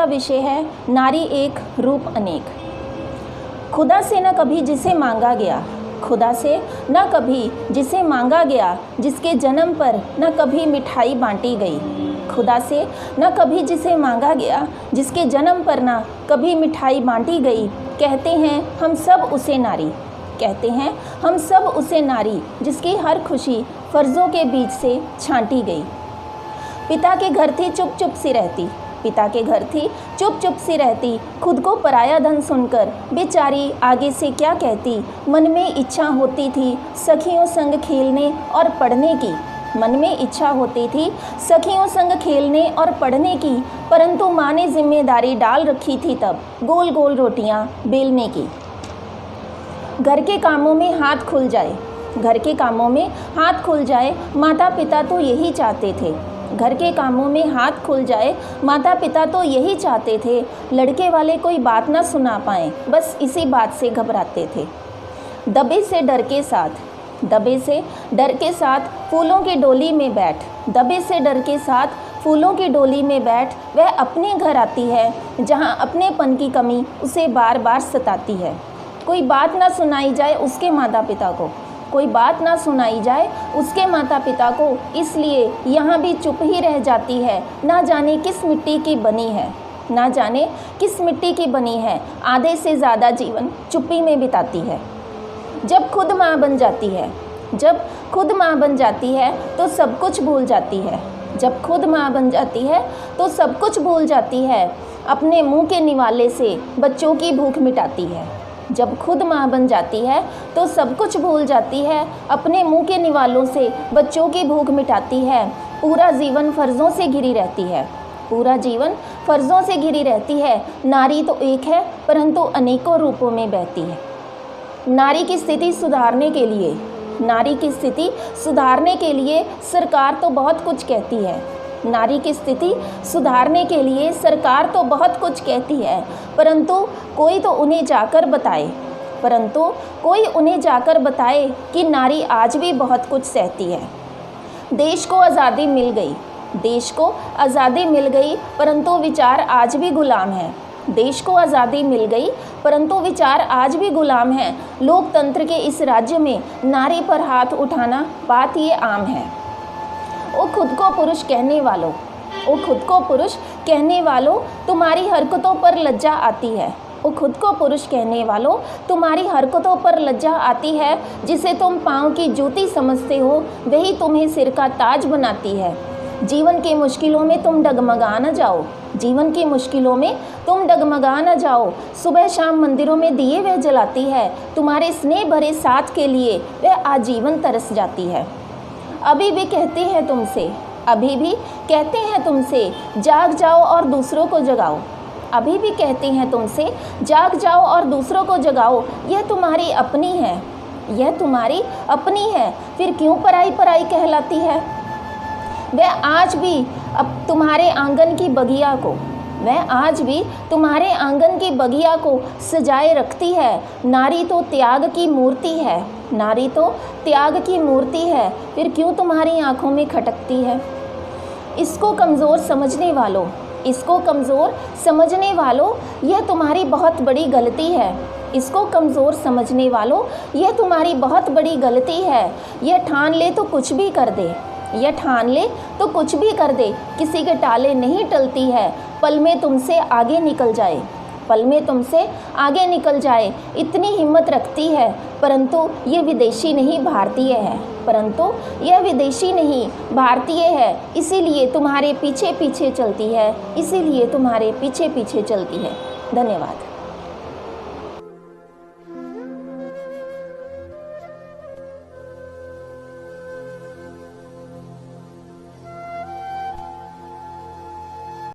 का विषय है नारी एक रूप अनेक। खुदा से न कभी जिसे मांगा गया, खुदा से न कभी जिसे मांगा गया, जिसके जन्म पर न कभी मिठाई बांटी गई। खुदा से न कभी जिसे मांगा गया, जिसके जन्म पर न कभी मिठाई बांटी गई। कहते हैं हम सब उसे नारी, कहते हैं हम सब उसे नारी, जिसकी हर खुशी फ़र्ज़ों के बीच से छांटी गई। पिता के घर थी चुप चुप सी रहती, पिता के घर थी चुप चुप सी रहती। खुद को पराया धन सुनकर बेचारी आगे से क्या कहती। मन में इच्छा होती थी सखियों संग खेलने और पढ़ने की, मन में इच्छा होती थी सखियों संग खेलने और पढ़ने की। परंतु माँ ने जिम्मेदारी डाल रखी थी तब गोल गोल रोटियाँ बेलने की। घर के कामों में हाथ खुल जाए, घर के कामों में हाथ खुल जाए, माता पिता तो यही चाहते थे। घर के कामों में हाथ खुल जाए, माता पिता तो यही चाहते थे। लड़के वाले कोई बात ना सुना पाएँ, बस इसी बात से घबराते थे। दबे से डर के साथ, दबे से डर के साथ फूलों की डोली में बैठ, दबे से डर के साथ फूलों की डोली में बैठ। वह अपने घर आती है जहाँ अपनेपन की कमी उसे बार बार सताती है। कोई बात ना सुनाई जाए उसके माता पिता को, कोई बात ना सुनाई जाए उसके माता पिता को, इसलिए यहाँ भी चुप ही रह जाती है। ना जाने किस मिट्टी की बनी है, ना जाने किस मिट्टी की बनी है। आधे से ज़्यादा जीवन चुप्पी में बिताती है। जब खुद माँ बन जाती है, जब खुद माँ बन जाती है तो सब कुछ भूल जाती है। जब खुद माँ बन जाती है तो सब कुछ भूल जाती है। अपने मुँह के निवाले से बच्चों की भूख मिटाती है। जब खुद माँ बन जाती है तो सब कुछ भूल जाती है। अपने मुंह के निवालों से बच्चों की भूख मिटाती है। पूरा जीवन फ़र्ज़ों से घिरी रहती है, पूरा जीवन फ़र्ज़ों से घिरी रहती है। नारी तो एक है परंतु अनेकों रूपों में बहती है। नारी की स्थिति सुधारने के लिए, नारी की स्थिति सुधारने के लिए सरकार तो बहुत कुछ कहती है। नारी की स्थिति सुधारने के लिए सरकार तो बहुत कुछ कहती है, परंतु कोई तो उन्हें जाकर बताए, परंतु कोई उन्हें जाकर बताए कि नारी आज भी बहुत कुछ सहती है। देश को आज़ादी मिल गई, देश को आज़ादी मिल गई, परंतु विचार आज भी गुलाम हैं। देश को आज़ादी मिल गई परंतु विचार आज भी गुलाम हैं। लोकतंत्र के इस राज्य में नारी पर हाथ उठाना बात ये आम है। ओ खुद को पुरुष कहने वालों, ओ खुद को पुरुष कहने वालों, तुम्हारी हरकतों पर लज्जा आती है। ओ खुद को पुरुष कहने वालों, तुम्हारी हरकतों पर लज्जा आती है। जिसे तुम पाँव की जूती समझते हो वही तुम्हें सिर का ताज बनाती है। जीवन की मुश्किलों में तुम डगमगा न जाओ, जीवन की मुश्किलों में तुम डगमगा न जाओ। सुबह शाम मंदिरों में दिए वह जलाती है, तुम्हारे स्नेह भरे साथ के लिए वह आजीवन तरस जाती है। अभी भी कहते हैं तुमसे, अभी भी कहते हैं तुमसे, जाग जाओ और दूसरों को जगाओ। अभी भी कहते हैं तुमसे, जाग जाओ और दूसरों को जगाओ। यह तुम्हारी अपनी है, यह तुम्हारी अपनी है, फिर क्यों पराई पराई कहलाती है। वह आज भी अब तुम्हारे आंगन की बगिया को, वह आज भी तुम्हारे आंगन की बगिया को सजाए रखती है। नारी तो त्याग की मूर्ति है, नारी तो त्याग की मूर्ति है, फिर क्यों तुम्हारी आंखों में खटकती है। इसको कमज़ोर समझने वालों, इसको कमज़ोर समझने वालों, यह तुम्हारी बहुत बड़ी गलती है। इसको कमज़ोर समझने वालों, यह तुम्हारी बहुत बड़ी गलती है। यह ठान ले तो कुछ भी कर दे, यह ठान ले तो कुछ भी कर दे, किसी के टाले नहीं टलती है। पल में तुमसे आगे निकल जाए, पल में तुमसे आगे निकल जाए, इतनी हिम्मत रखती है। परंतु ये विदेशी नहीं भारतीय है, परंतु यह विदेशी नहीं भारतीय है। इसीलिए तुम्हारे पीछे पीछे चलती है, इसीलिए तुम्हारे पीछे पीछे चलती है। धन्यवाद।